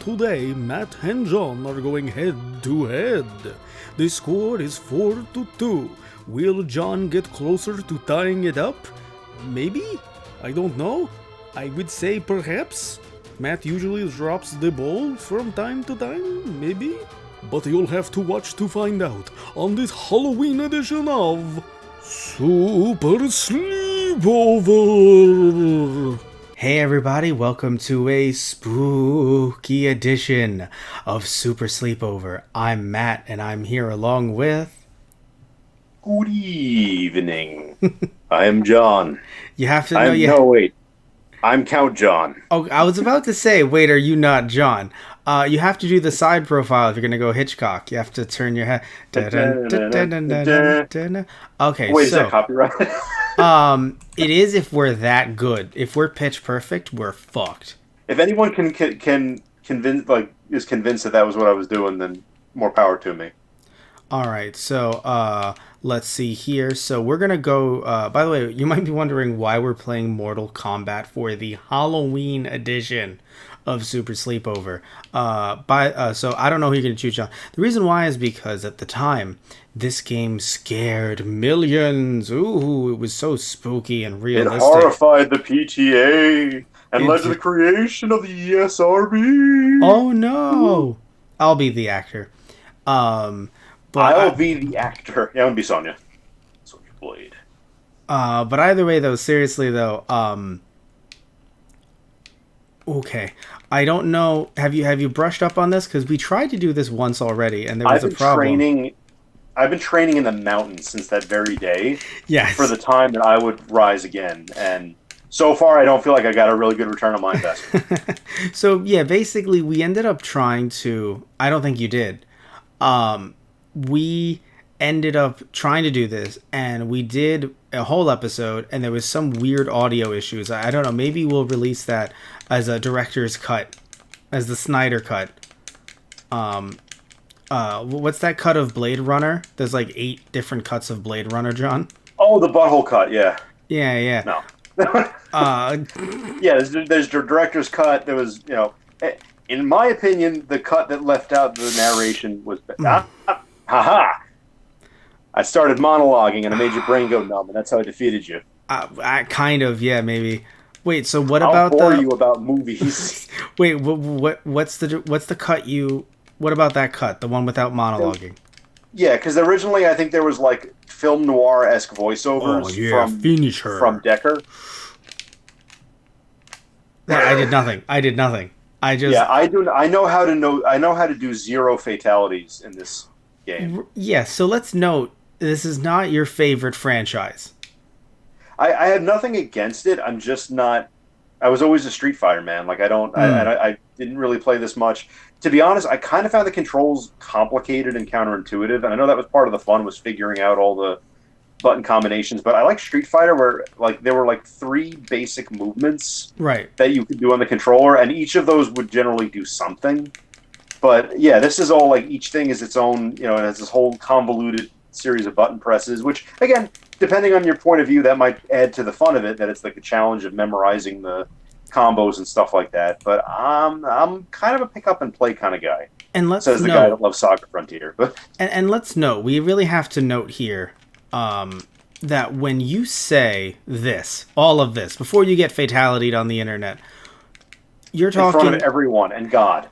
today Matt and John are going head to head. The score is 4-2. Will John get closer to tying it up? Maybe? I don't know. I would say perhaps. Matt usually drops the ball from time to time, maybe? But you'll have to watch to find out on this Halloween edition of Super Sleepover. Hey everybody, welcome to a spooky edition of Super Sleepover. I'm Matt and I'm here along with... Good evening. I am John. You have to know No, wait. I'm Count John. Oh, I was about to say, wait, are you not John? You have to do the side profile if you're going to go Hitchcock. You have to turn your head. Okay, wait, is that copyright? It is if we're that good. If we're pitch perfect, we're fucked. If anyone can convince, is convinced that was what I was doing, then more power to me. All right, so let's see here. So we're gonna go. By the way, you might be wondering why we're playing Mortal Kombat for the Halloween edition of Super Sleepover. So I don't know who you're gonna choose, John. The reason why is because at the time, this game scared millions. Ooh, it was so spooky and realistic. It horrified the PTA and led to the creation of the ESRB. Oh no! I'll be the actor. I'll be the actor. Yeah, I'm gonna be Sonya. Sonya Blade. But either way, though, seriously, though, okay. I don't know. Have you brushed up on this? Because we tried to do this once already, and there was a problem. I've been training in the mountains since that very day. Yes. For the time that I would rise again, and so far I don't feel like I got a really good return on my investment. So yeah, basically, we ended up trying to. I don't think you did. We ended up trying to do this, and we did a whole episode, and there was some weird audio issues. I don't know. Maybe we'll release that as a director's cut, as the Snyder cut. What's that cut of Blade Runner? There's like 8 different cuts of Blade Runner, John. Oh, the butthole cut, yeah. Yeah. No. Yeah, there's the director's cut. There was, in my opinion, the cut that left out the narration was... Haha! I started monologuing and I made your brain go numb, and that's how I defeated you. I kind of, yeah, maybe. Wait, so what I'll about bore you about movies. Wait, what's the cut you... What about that cut? The one without monologuing? Yeah, because originally I think there was like film noir-esque voiceovers from Decker. I did nothing. I know how to do 0 fatalities in this game. Yeah, so let's note, this is not your favorite franchise. I have nothing against it. I'm just not... I was always a Street Fighter man. Like, I didn't really play this much. To be honest, I kind of found the controls complicated and counterintuitive, and I know that was part of the fun, was figuring out all the button combinations, but I like Street Fighter where there were 3 basic movements that you could do on the controller, and each of those would generally do something. But yeah, this is all each thing is its own, it has this whole convoluted series of button presses, which again, depending on your point of view, that might add to the fun of it, that it's like a challenge of memorizing the combos and stuff like that. But I'm kind of a pick up and play kind of guy. And says the guy that loves Saga Frontier. But and let's note, we really have to note here that when you say this, all of this, before you get fatality'd on the internet, you're talking... In front of everyone and God.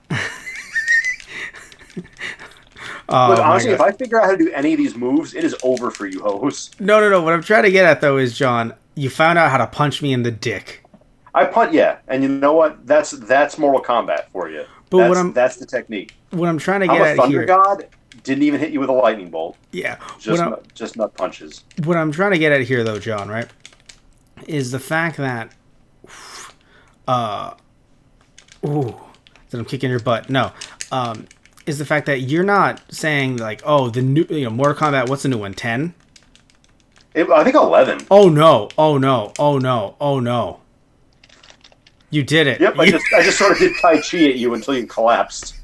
Look, honestly, if I figure out how to do any of these moves, it is over for you hoes. No. What I'm trying to get at, though, is, John, you found out how to punch me in the dick. I punt, yeah. And you know what? That's Mortal Kombat for you. But that's the technique. What I'm trying to get at Thunder here... God didn't even hit you with a lightning bolt. Yeah. Just nut punches. What I'm trying to get at here, though, John, right, is the fact that... that I'm kicking your butt. No. Is the fact that you're not saying, the new... Mortal Kombat, what's the new one, 10? I think 11. Oh, no. You did it. Yep, I just sort of did Tai Chi at you until you collapsed.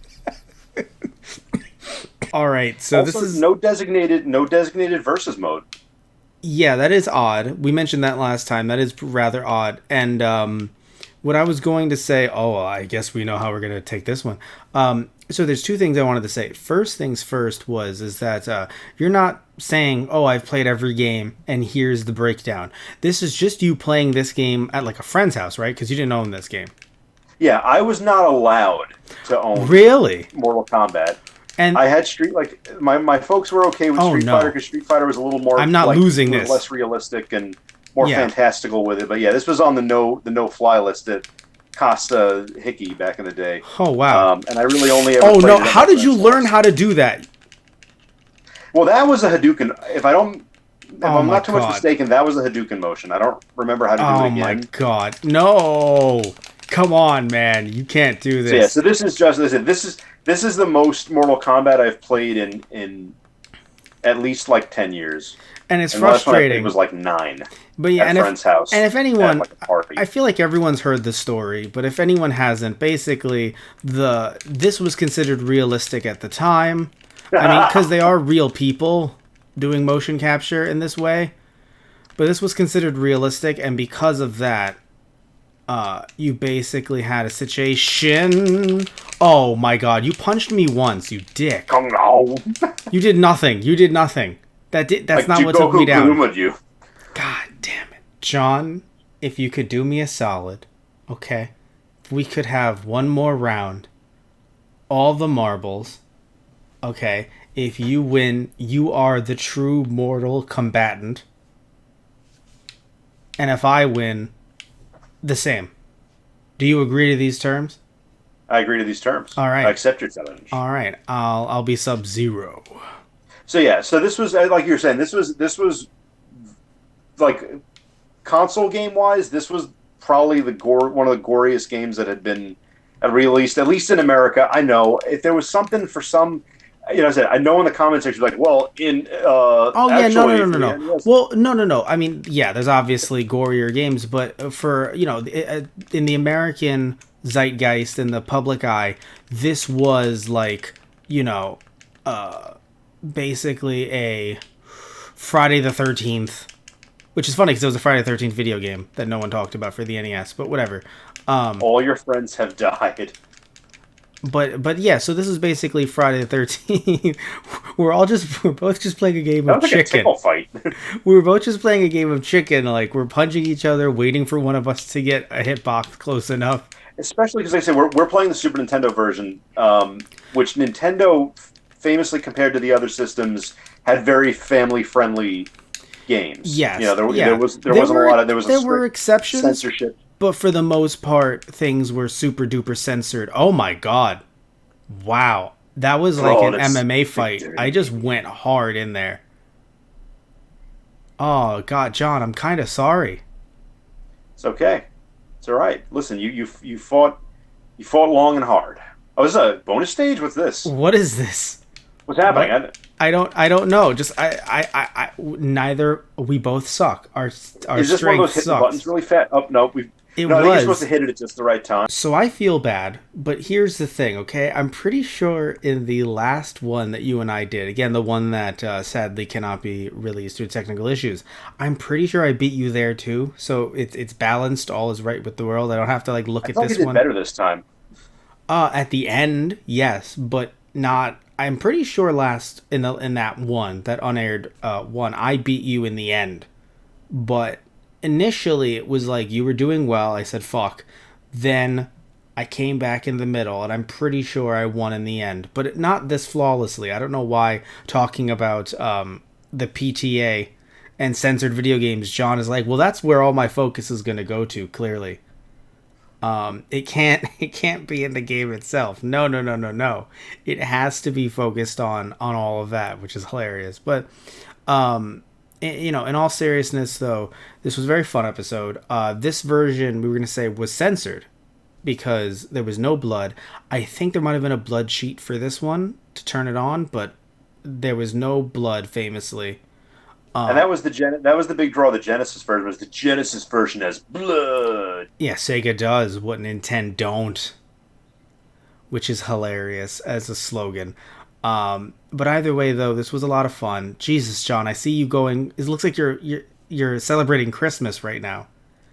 All right, so also, this is no designated versus mode. Yeah, that is odd. We mentioned that last time. That is rather odd. And what I was going to say, oh, well, I guess we know how we're going to take this one. So there's two things I wanted to say. First things first is that you're not saying, oh, I've played every game and here's the breakdown. This is just you playing this game at like a friend's house, right? Because you didn't own this game. Yeah, I was not allowed to own Really? Mortal Kombat. And I had my folks were okay with Street Fighter because Street Fighter was a little more. I'm not losing this. Less realistic and more fantastical with it. But yeah, this was on the no fly list at Costa Hickey back in the day. Oh wow! And I really only ever. Oh no! How did you learn how to do that? Well, that was a Hadouken. If I'm not too much mistaken, that was a Hadouken motion. I don't remember how to do it again. Oh my god! No! Come on, man! You can't do this. So, yeah. So this is just this is the most Mortal Kombat I've played in at least like 10 years. And it's frustrating. It was like 9. But yeah, at a friend's house. And if anyone, like a party. I feel like everyone's heard the story, but if anyone hasn't, basically this was considered realistic at the time. I mean, because they are real people doing motion capture in this way. But this was considered realistic, and because of that, you basically had a situation. Oh my god, you punched me once, you dick. Oh no. You did nothing. That's like not what took me down. You. God damn it. John, if you could do me a solid, okay? If we could have one more round. All the marbles. Okay? If you win, you are the true mortal combatant. And if I win, the same. Do you agree to these terms? I agree to these terms. All right. I accept your challenge. All right. I'll be Sub-Zero. So yeah, so this was like you were saying. This was like console game wise. This was probably one of the goriest games that had been released, at least in America. I know if there was something for some. I said I know in the comment section like, well, in no. Well, no. I mean, yeah, there's obviously gorier games, but for in the American zeitgeist in the public eye, this was like basically a Friday the 13th, which is funny because it was a Friday the 13th video game that no one talked about for the NES, but whatever. All your friends have died. But yeah, so this is basically Friday the 13th. we're both just playing a game of chicken. A fight. We were both just playing a game of chicken. Like we're punching each other, waiting for one of us to get a hitbox close enough. Especially because, like I say, we're playing the Super Nintendo version, which Nintendo, famously compared to the other systems, had very family-friendly games. Yes. There wasn't a lot of there were exceptions. Censorship. But for the most part, things were super duper censored. Oh my god. Wow. That was like an MMA fight. I just went hard in there. Oh god, John, I'm kind of sorry. It's okay. It's all right. Listen, you fought long and hard. Oh, this is a bonus stage? What's this? What is this? What's happening? I don't know. Just I neither. We both suck. Our is this one of those hitting buttons really fat? Oh no, I think you're supposed to hit it at just the right time. So I feel bad, but here's the thing, okay? I'm pretty sure in the last one that you and I did, again, the one that sadly cannot be released due to technical issues, I'm pretty sure I beat you there too. So it's balanced. All is right with the world. I don't have to look at this one. I better this time. At the end, yes, but not. I'm pretty sure last in that one, that unaired one, I beat you in the end, but initially it was like you were doing well. I said fuck, then I came back in the middle, and I'm pretty sure I won in the end, but not this flawlessly. I don't know why talking about the PTA and censored video games, John is like, well, that's where all my focus is going to go to. Clearly, it can't be in the game itself. No. It has to be focused on all of that, which is hilarious. But in all seriousness, though, this was a very fun episode. This version, we were going to say, was censored because there was no blood. I think there might have been a blood sheet for this one to turn it on, but there was no blood, famously. And that was the big draw. The Genesis version was the Genesis version has blood. Yeah, Sega does what Nintendo don't, which is hilarious as a slogan. But either way, though, this was a lot of fun. Jesus, John, I see you going. It looks like you're celebrating Christmas right now.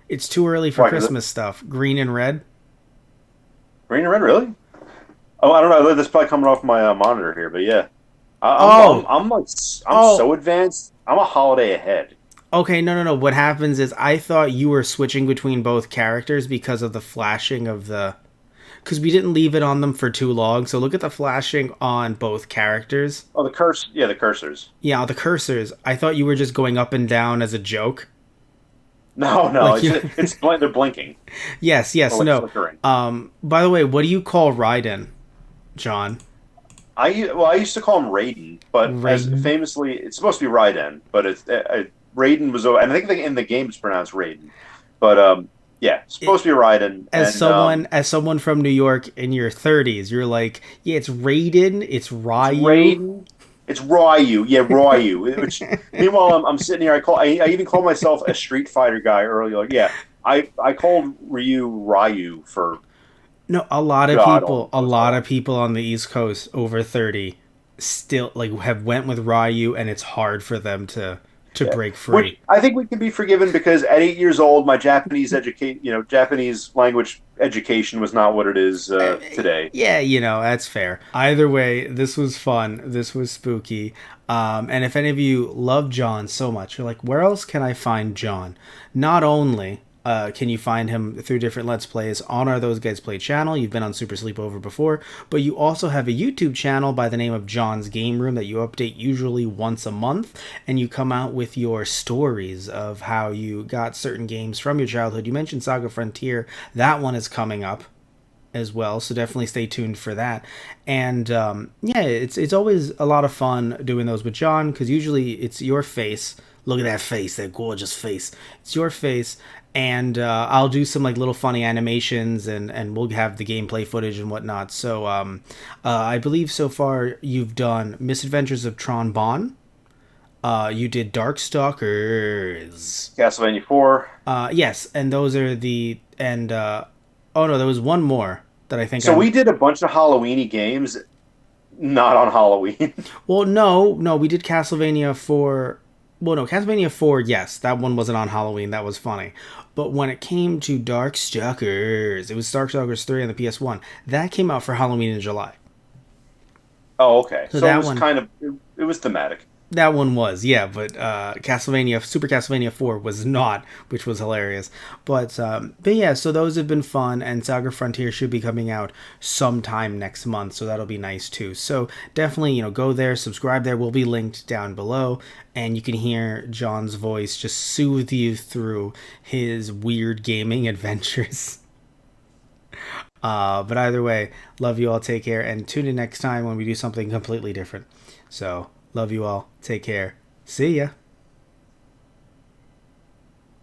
It's too early for Why? 'Cause Christmas stuff. Green and red. green and red, really? Oh, I don't know. This is probably coming off my monitor here, but yeah, Oh, I'm like I'm oh. so advanced. I'm a holiday ahead. Okay, no, no, no. What happens is I thought you were switching between both characters because of the flashing of the. Because we didn't leave it on them for too long. So look at the flashing on both characters. Oh, the curse. Yeah, the cursors. Yeah, the cursors. I thought you were just going up and down as a joke. No, no, Like, you. they're blinking Yes, or yes, like no. flickering. By the way, what do you call Raiden, John? I used to call him Raiden, but as Raiden? famously, it's supposed to be Raiden, but it's Raiden was, and I think in the game it's pronounced Raiden, but yeah, it's supposed to be Raiden, As and someone from New York in your 30s, you're like, yeah, it's Raiden, it's it's Ryu. Raiden. It's Ryu, yeah, Ryu. Which meanwhile, I'm sitting here. I even called myself a Street Fighter guy earlier. Like, yeah, I called Ryu for No, God only a knows how lot long. of people on the East Coast over 30 still like have went with Ryu, and it's hard for them to Yeah. break Which free. I think we can be forgiven because at 8 years old, my Japanese language education was not what it is today. Yeah, that's fair. Either way, this was fun. This was spooky. And if any of you love John so much, you're like, where else can I find John? Not only can you find him through different Let's Plays on our Those Guys Play channel. You've been on Super Sleepover before, but you also have a YouTube channel by the name of John's Game Room that you update usually once a month, and you come out with your stories of how you got certain games from your childhood. You mentioned Saga Frontier. That one is coming up as well, so definitely stay tuned for that. And yeah, it's always a lot of fun doing those with John, because usually it's your face. Look at that face, that gorgeous face. It's your face, and I'll do some like little funny animations, and we'll have the gameplay footage and whatnot. So I believe so far you've done Misadventures of Tron Bonne. You did Darkstalkers. Castlevania 4. Yes, and those are the and oh no, there was one more that I think So I'm. we did a bunch of Halloweeny games, not on Halloween. Well, no, no, we did Castlevania 4. Well, no, Castlevania 4, yes, that one wasn't on Halloween. That was funny. But when it came to Darkstalkers, it was Darkstalkers 3 on the PS1. That came out for Halloween in July. Oh, okay. So So it that was one, kind of it was thematic. that one was, yeah, but Super Castlevania 4 was not, which was hilarious. But yeah, so those have been fun, and Saga Frontier should be coming out sometime next month, so that'll be nice too. So definitely, go there, subscribe there. We'll be linked down below, and you can hear John's voice just soothe you through his weird gaming adventures. But either way, love you all. Take care, and tune in next time when we do something completely different. So, love you all. Take care. See ya.